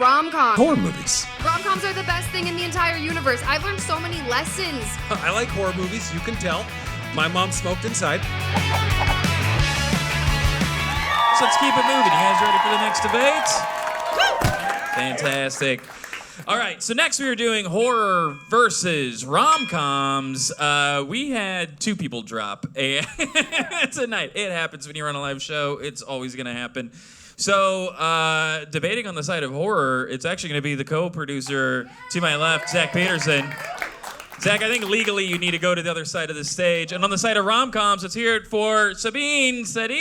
RomCom. Horror movies. RomComs are the best thing in the entire universe. I've learned so many lessons. I like horror movies, you can tell. My mom smoked inside. So let's keep it moving. You guys ready for the next debate? Fantastic. All right, so next we are doing horror versus rom-coms. We had two people drop tonight. It happens when you run a live show. It's always going to happen. So debating on the side of horror, it's actually going to be the co-producer to my left, Zach Peterson. Zach, I think legally you need to go to the other side of the stage. And on the side of rom-coms, let's hear it for Sabeen Sadiq.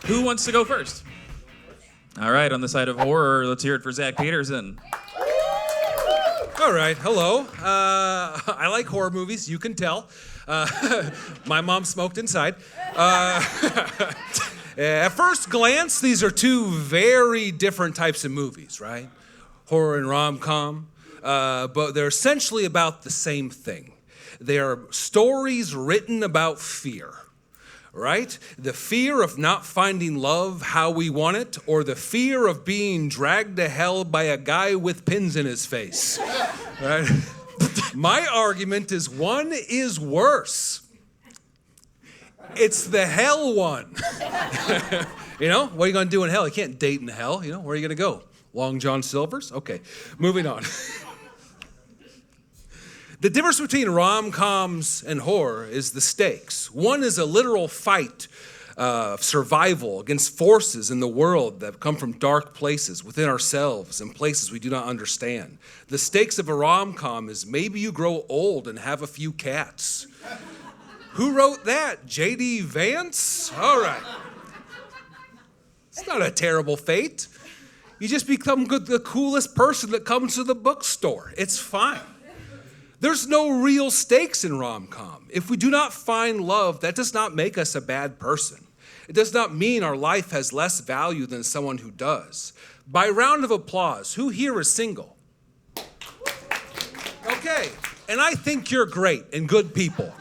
Who wants to go first? All right, on the side of horror, let's hear it for Zach Peterson. All right, hello. I like horror movies, you can tell. My mom smoked inside. At first glance, these are two very different types of movies, right? Horror and rom-com. But they're essentially about the same thing. They are stories written about fear. Right? The fear of not finding love how we want it, or the fear of being dragged to hell by a guy with pins in his face. Right? My argument is one is worse. It's the hell one. You know, what are you going to do in hell? You can't date in hell. You know, where are you going to go? Long John Silver's? Okay, moving on. The difference between rom-coms and horror is the stakes. One is a literal fight of survival against forces in the world that come from dark places within ourselves and places we do not understand. The stakes of a rom-com is maybe you grow old and have a few cats. Who wrote that? J.D. Vance? All right. It's not a terrible fate. You just become the coolest person that comes to the bookstore. It's fine. There's no real stakes in rom-com. If we do not find love, that does not make us a bad person. It does not mean our life has less value than someone who does. By round of applause, who here is single? Okay, and I think you're great and good people.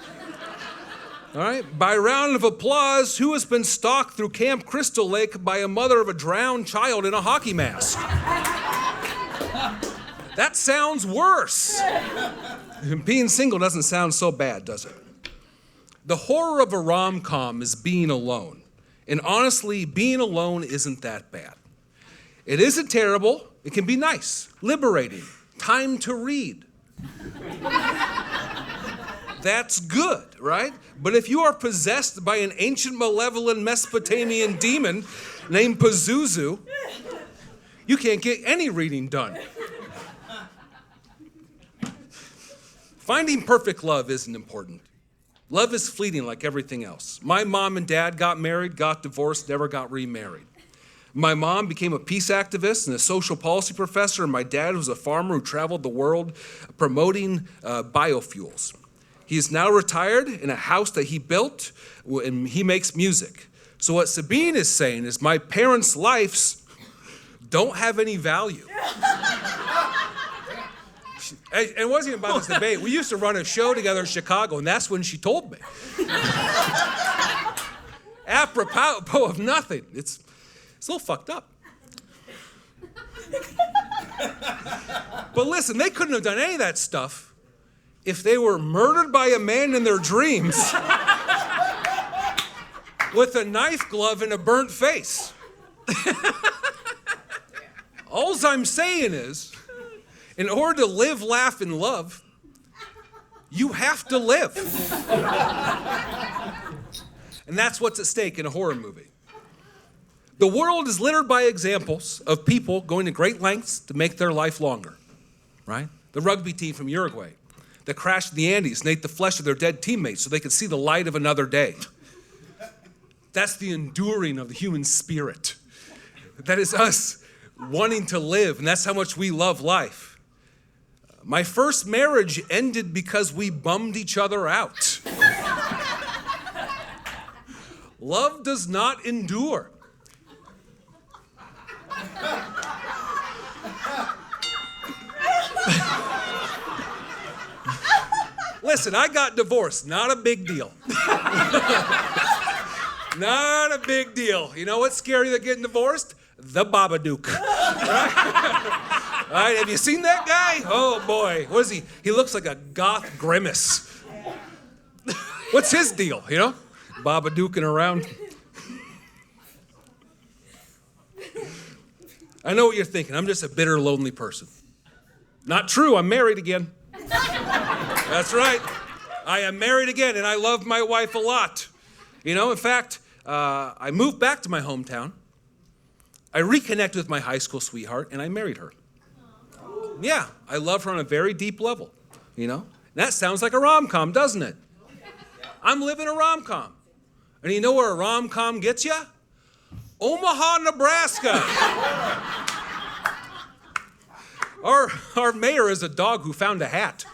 All right, by round of applause, who has been stalked through Camp Crystal Lake by a mother of a drowned child in a hockey mask? That sounds worse. Being single doesn't sound so bad, does it? The horror of a rom-com is being alone. And honestly, being alone isn't that bad. It isn't terrible. It can be nice, liberating, time to read. That's good, right? But if you are possessed by an ancient malevolent Mesopotamian demon named Pazuzu, you can't get any reading done. Finding perfect love isn't important. Love is fleeting like everything else. My mom and dad got married, got divorced, never got remarried. My mom became a peace activist and a social policy professor, and my dad was a farmer who traveled the world promoting biofuels. He is now retired in a house that he built, and he makes music. So what Sabeen is saying is my parents' lives don't have any value. It wasn't even about this debate. We used to run a show together in Chicago, and that's when she told me. Apropos of nothing. It's a little fucked up. But listen, they couldn't have done any of that stuff if they were murdered by a man in their dreams with a knife glove and a burnt face. All I'm saying is, in order to live, laugh, and love, you have to live. And that's what's at stake in a horror movie. The world is littered by examples of people going to great lengths to make their life longer, right? The rugby team from Uruguay that crashed in the Andes and ate the flesh of their dead teammates so they could see the light of another day. That's the enduring of the human spirit. That is us wanting to live, and that's how much we love life. My first marriage ended because we bummed each other out. Love does not endure. Listen, I got divorced, not a big deal. Not a big deal. You know what's scary than getting divorced? The Babadook. Right? All right, have you seen that guy? Oh boy, what is he? He looks like a goth grimace. What's his deal, you know? Babadooking around. I know what you're thinking. I'm just a bitter, lonely person. Not true, I'm married again. That's right. I am married again, and I love my wife a lot. You know, in fact, I moved back to my hometown. I reconnected with my high school sweetheart, and I married her. Yeah, I love her on a very deep level, you know? And that sounds like a rom-com, doesn't it? I'm living a rom-com. And you know where a rom-com gets you? Omaha, Nebraska. Our mayor is a dog who found a hat.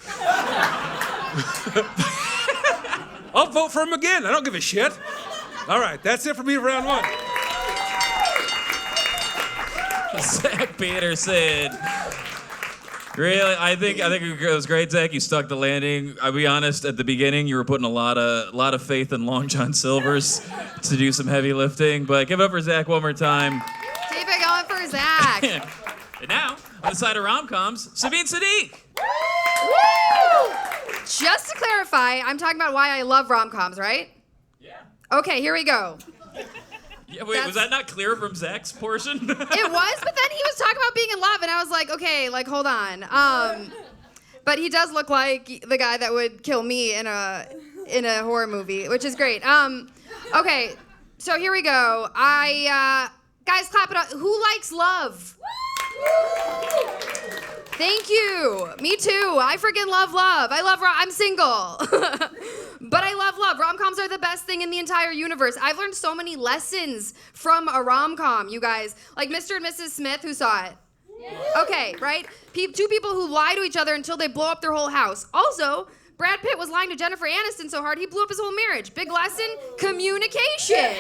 I'll vote for him again. I don't give a shit. All right, that's it for me for round one. Zach Peterson. Really, I think it was great, Zach. You stuck the landing. I'll be honest. At the beginning, you were putting a lot of faith in Long John Silver's to do some heavy lifting. But give it up for Zach one more time. Keep it going for Zach. And now, on the side of RomComs, Sabeen Sadiq. Woo! Just to clarify, I'm talking about why I love rom-coms, right? Yeah. Okay, here we go. Yeah, wait, was that not clear from Zach's portion? It was, but then he was talking about being in love, and I was like, okay, like, hold on. But he does look like the guy that would kill me in a horror movie, which is great. Okay, so here we go. Guys, clap it up. Who likes love? Thank you. Me too. I freaking love love. I'm single. But I love love. Rom-coms are the best thing in the entire universe. I've learned so many lessons from a rom-com, you guys. Like Mr. and Mrs. Smith, who saw it? Okay, right? Two people who lie to each other until they blow up their whole house. Also, Brad Pitt was lying to Jennifer Aniston so hard he blew up his whole marriage. Big lesson, communication.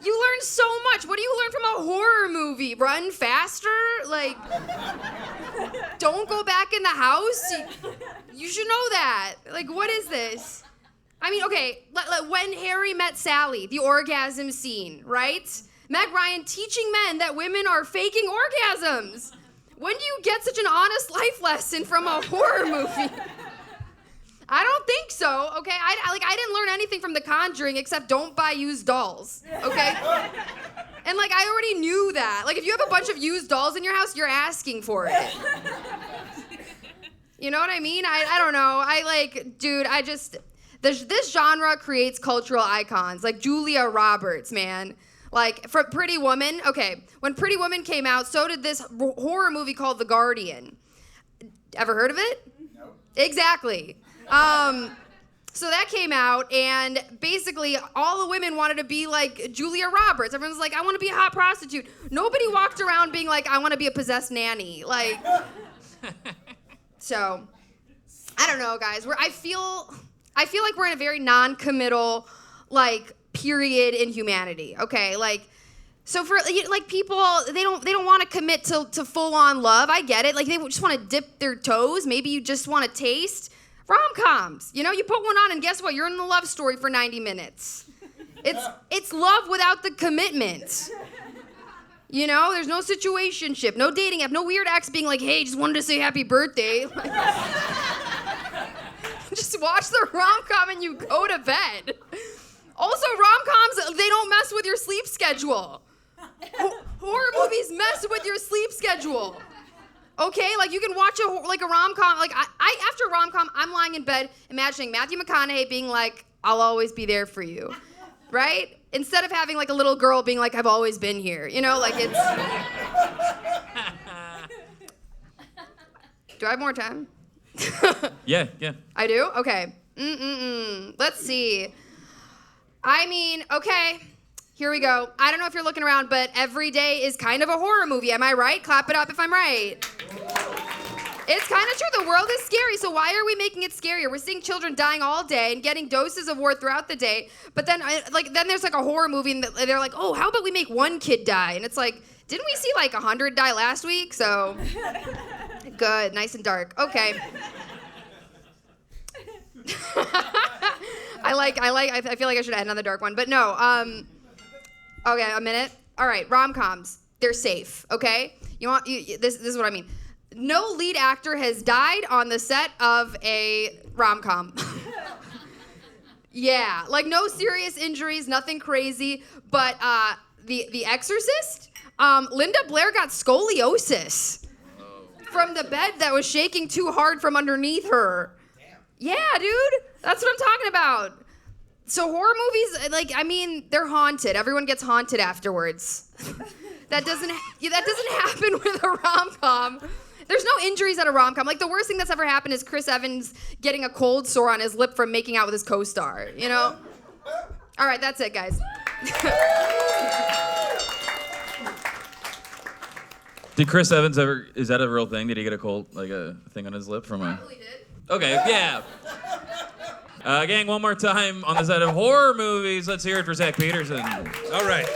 You learn so much. What do you learn from a horror movie? Run faster? Like, don't go back in the house? You should know that. Like, what is this? I mean, okay, when Harry met Sally, the orgasm scene, right? Meg Ryan teaching men that women are faking orgasms. When do you get such an honest life lesson from a horror movie? I don't think so, okay? I didn't learn anything from The Conjuring except don't buy used dolls, okay? And, like, I already knew that. Like, if you have a bunch of used dolls in your house, you're asking for it. You know what I mean? I don't know. This genre creates cultural icons. Like Julia Roberts, man. Like, for Pretty Woman, okay, when Pretty Woman came out, so did this horror movie called The Guardian. Ever heard of it? No. Exactly. So that came out, and basically all the women wanted to be like Julia Roberts. Everyone's like, I want to be a hot prostitute. Nobody walked around being like, I want to be a possessed nanny. Like, so, I don't know, guys. I feel like we're in a very non-committal, like, period in humanity. Okay, like, so for like people, they don't want to commit to full-on love. I get it. Like, they just want to dip their toes. Maybe you just want to taste. Rom-coms, you know, you put one on and guess what? You're in the love story for 90 minutes. It's love without the commitment. You know, there's no situationship, no dating app, no weird ex being like, hey, just wanted to say happy birthday. Just watch the rom-com and you go to bed. Also, rom-coms, they don't mess with your sleep schedule. Horror movies mess with your sleep schedule. Okay, like you can watch a rom-com. Like after a rom-com, I'm lying in bed imagining Matthew McConaughey being like, "I'll always be there for you," right? Instead of having like a little girl being like, "I've always been here," you know, like it's. Do I have more time? Yeah. I do? Okay. Let's see. I mean, okay. Here we go. I don't know if you're looking around, but every day is kind of a horror movie. Am I right? Clap it up if I'm right. It's kind of true. The world is scary, so why are we making it scarier? We're seeing children dying all day and getting doses of war throughout the day, but then there's like a horror movie and they're like, oh, how about we make one kid die? And it's like, didn't we see like 100 die last week? So, good, nice and dark. Okay. I I feel like I should end on the dark one, but no. Okay, a minute. All right, rom-coms. They're safe, okay? This is what I mean. No lead actor has died on the set of a rom-com. Yeah, like no serious injuries, nothing crazy, but The Exorcist, Linda Blair got scoliosis from the bed that was shaking too hard from underneath her. Damn. Yeah, dude, that's what I'm talking about. So horror movies, they're haunted. Everyone gets haunted afterwards. That doesn't happen with a rom-com. There's no injuries at a rom-com. Like, the worst thing that's ever happened is Chris Evans getting a cold sore on his lip from making out with his co-star, you know? All right, that's it, guys. Did Chris Evans ever, is that a real thing? Did he get a cold, like a thing on his lip from a... Probably did. Okay, yeah. Gang, one more time on the set of horror movies. Let's hear it for Zach Peterson. All right.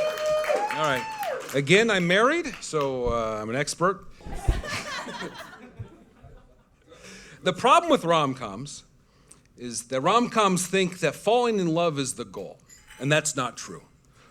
Again, I'm married, so I'm an expert. The problem with rom-coms is that rom-coms think that falling in love is the goal, and that's not true.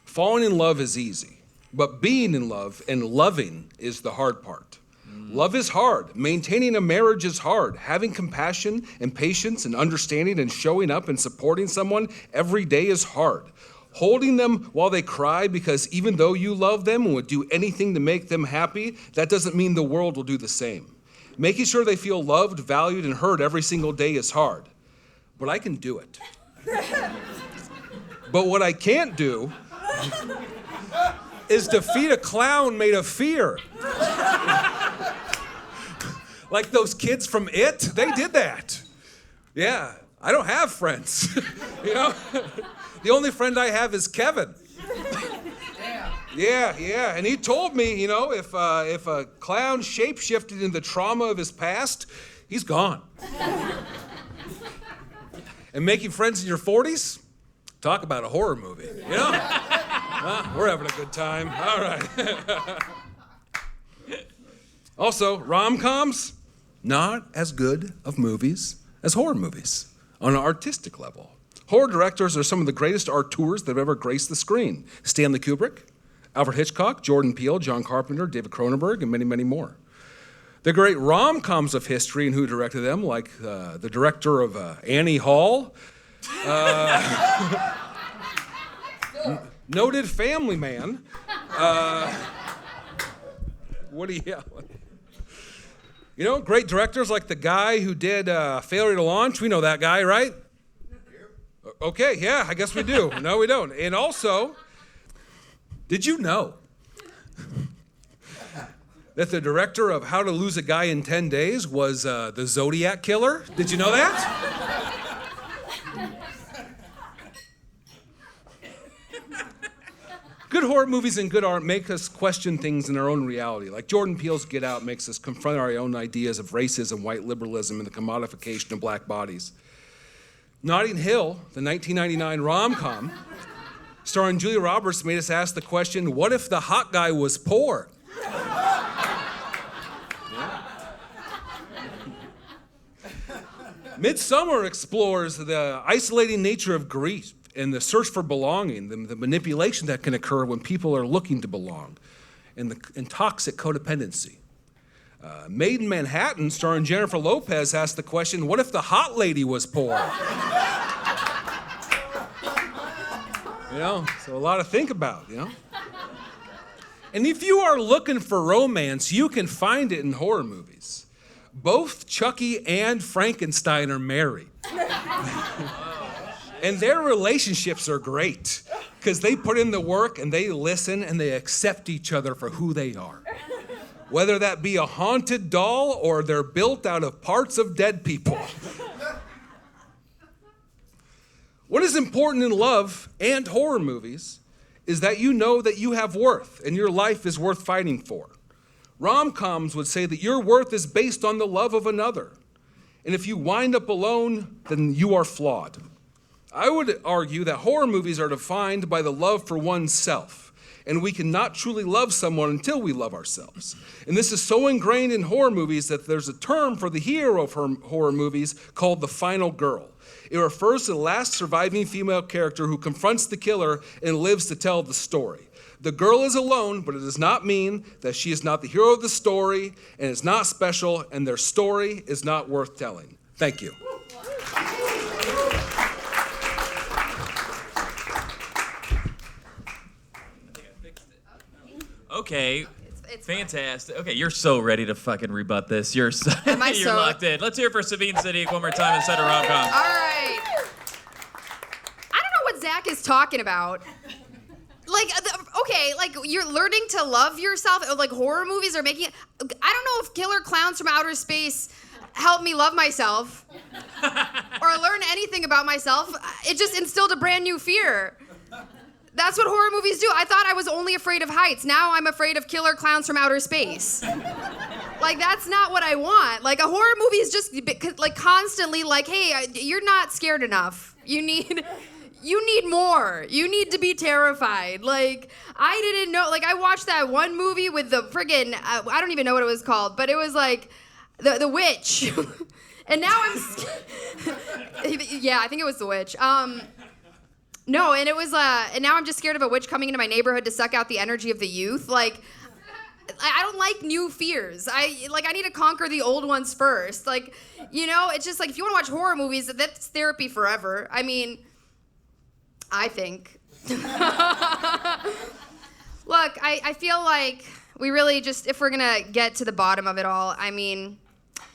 Falling in love is easy, but being in love and loving is the hard part. Love is hard. Maintaining a marriage is hard. Having compassion and patience and understanding and showing up and supporting someone every day is hard. Holding them while they cry because even though you love them and would do anything to make them happy, that doesn't mean the world will do the same. Making sure they feel loved, valued, and heard every single day is hard. But I can do it. But what I can't do is defeat a clown made of fear. Like those kids from It, they did that. Yeah, I don't have friends, you know? The only friend I have is Kevin. Yeah, and he told me, you know, if a clown shapeshifted in the trauma of his past, he's gone. And making friends in your 40s? Talk about a horror movie, you know? We're having a good time. All right. Also, rom-coms, not as good of movies as horror movies on an artistic level. Horror directors are some of the greatest auteurs that have ever graced the screen. Stanley Kubrick, Alfred Hitchcock, Jordan Peele, John Carpenter, David Cronenberg, and many, many more. The great rom-coms of history and who directed them, like the director of Annie Hall, noted family man, Woody Allen. You know, great directors like the guy who did Failure to Launch. We know that guy, right? Okay, yeah, I guess we do. No, we don't. And also, did you know that the director of How to Lose a Guy in 10 Days was the Zodiac Killer? Did you know that? Good horror movies and good art make us question things in our own reality. Like Jordan Peele's Get Out makes us confront our own ideas of racism, white liberalism, and the commodification of black bodies. Notting Hill, the 1999 rom-com, starring Julia Roberts, made us ask the question, what if the hot guy was poor? Midsummer explores the isolating nature of grief and the search for belonging, the manipulation that can occur when people are looking to belong, and toxic codependency. Made in Manhattan, starring Jennifer Lopez, asked the question, what if the hot lady was poor? You know, so a lot to think about, you know? And if you are looking for romance, you can find it in horror movies. Both Chucky and Frankenstein are married. And their relationships are great because they put in the work and they listen and they accept each other for who they are. Whether that be a haunted doll or they're built out of parts of dead people. What is important in love and horror movies is that you know that you have worth and your life is worth fighting for. Rom-coms would say that your worth is based on the love of another. And if you wind up alone, then you are flawed. I would argue that horror movies are defined by the love for oneself. and we cannot truly love someone until we love ourselves. And this is so ingrained in horror movies that there's a term for the hero of horror movies called the final girl. It refers to the last surviving female character who confronts the killer and lives to tell the story. The girl is alone, but it does not mean that she is not the hero of the story and is not special, and their story is not worth telling. Thank you. Okay. It's fantastic. Okay, you're so ready to fucking rebut this. You're so, Am I you're so? locked in. Let's hear it for Sabeen Sadiq one more time instead of RomCom. All right. I don't know what Zach is talking about. Like, okay, like you're learning to love yourself. Like horror movies are making. I don't know if killer clowns from outer space help me love myself or learn anything about myself. It just instilled a brand new fear. That's what horror movies do. I thought I was only afraid of heights. Now I'm afraid of killer clowns from outer space. Like, that's not what I want. Like, a horror movie is just, like, constantly like, hey, you're not scared enough. You need more. You need to be terrified. Like, I didn't know. Like, I watched that one movie with the friggin', I don't even know what it was called, but it was like, the witch. And now yeah, I think it was the witch. No, and it was, and now I'm just scared of a witch coming into my neighborhood to suck out the energy of the youth. Like, I don't like new fears. I need to conquer the old ones first. Like, you know, it's just like, if you want to watch horror movies, that's therapy forever. I mean, I think. Look, I feel like we really just, if we're gonna get to the bottom of it all, I mean,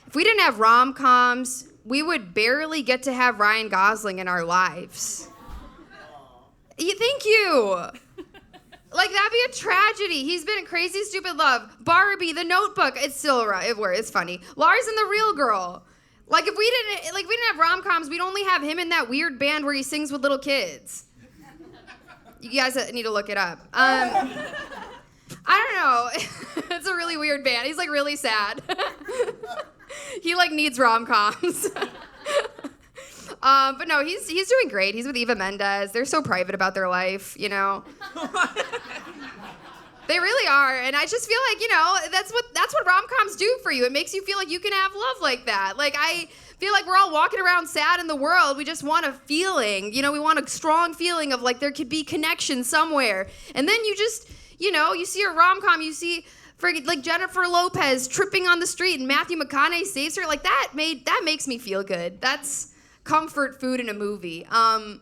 if we didn't have rom-coms, we would barely get to have Ryan Gosling in our lives. Thank you. Like, that'd be a tragedy. He's been in Crazy Stupid Love, Barbie, The Notebook. It's still it's funny. Lars and the Real Girl. Like, if we didn't have rom-coms, we'd only have him in that weird band where he sings with little kids. You guys need to look it up. I don't know. It's a really weird band. He's like really sad. He like needs rom-coms. But no, he's doing great. He's with Eva Mendes. They're so private about their life, you know. They really are, and I just feel like, you know, that's what rom-coms do for you. It makes you feel like you can have love like that. Like, I feel like we're all walking around sad in the world. We just want a feeling, you know. We want a strong feeling of like there could be connection somewhere, and then you just, you know, you see a rom-com, you see like Jennifer Lopez tripping on the street, and Matthew McConaughey saves her. Like that makes me feel good. That's comfort food in a movie. And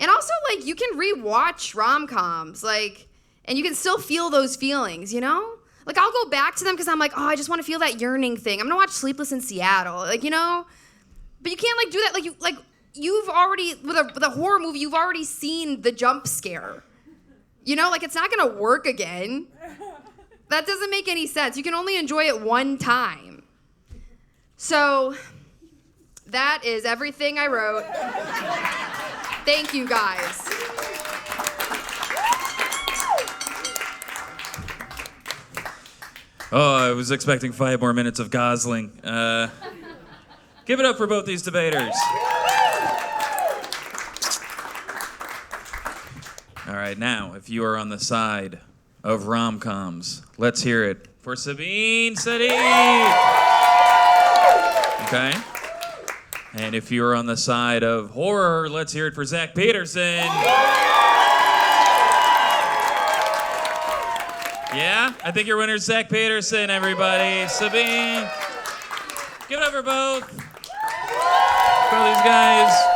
also, like, you can rewatch rom-coms, like, and you can still feel those feelings, you know? Like, I'll go back to them because I'm like, oh, I just want to feel that yearning thing. I'm gonna watch Sleepless in Seattle, like, you know? But you can't, like, do that. You've already, with a horror movie, you've already seen the jump scare. You know, like, it's not gonna work again. That doesn't make any sense. You can only enjoy it one time. So, that is everything I wrote. Thank you, guys. Oh, I was expecting 5 more minutes of Gosling. Give it up for both these debaters. All right, now, if you are on the side of rom-coms, let's hear it for Sabeen Sadiq. Okay? And if you're on the side of horror, let's hear it for Zach Peterson. Yeah? I think your winner's Zach Peterson, everybody. Sabeen. Give it up for both. For these guys.